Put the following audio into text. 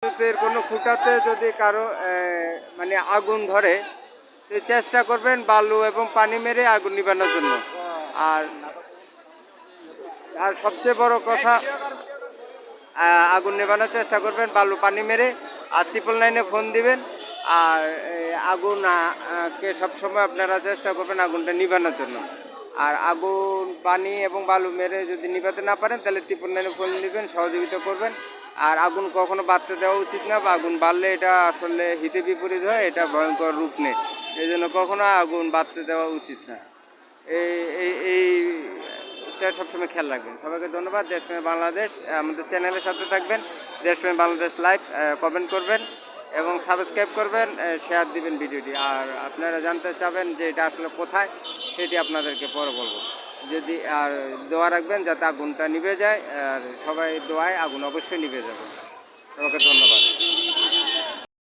বিদ্যুতের কোনো খুঁটাতে যদি কারো মানে আগুন ধরে, তো চেষ্টা করবেন বালু এবং পানি মেরে আগুন নিবানোর জন্য। আর আর সবচেয়ে বড় কথা, আগুন নেভানোর চেষ্টা করবেন বালু পানি মেরে। আর 999 ফোন দিবেন। আর আগুন কে সবসময় আপনারা চেষ্টা করবেন আগুনটা নিভানোর জন্য। আর আগুন পানি এবং বালু মেরে যদি নিভাতে না পারেন, তাহলে 999 ফোন দিবেন, সহযোগিতা করবেন। আর আগুন কখনো বাড়তে দেওয়া উচিত না, বা আগুন বাড়লে এটা আসলে হিতে বিপরীত হয়, এটা ভয়ঙ্কর রূপ নেয়। এই জন্য কখনো আগুন বাড়তে দেওয়া উচিত না। এইটা সবসময় খেয়াল রাখবেন। সবাইকে ধন্যবাদ। দেশপ্রেমে বাংলাদেশ আমাদের চ্যানেলের সাথে থাকবেন। দেশপ্রেমে বাংলাদেশ লাইভ কমেন্ট করবেন এবং সাবস্ক্রাইব করবেন, শেয়ার দিবেন ভিডিওটি। আর আপনারা জানতে চাবেন যে এটা আসলে কোথায়, সেটি আপনাদেরকে পরে বলবো। যদি আর দোয়া রাখবেন যাতে আগুনটা নিভে যায়, আর সবাই দোয়ায় আগুন অবশ্যই নিভে যাবে। সবাইকে ধন্যবাদ।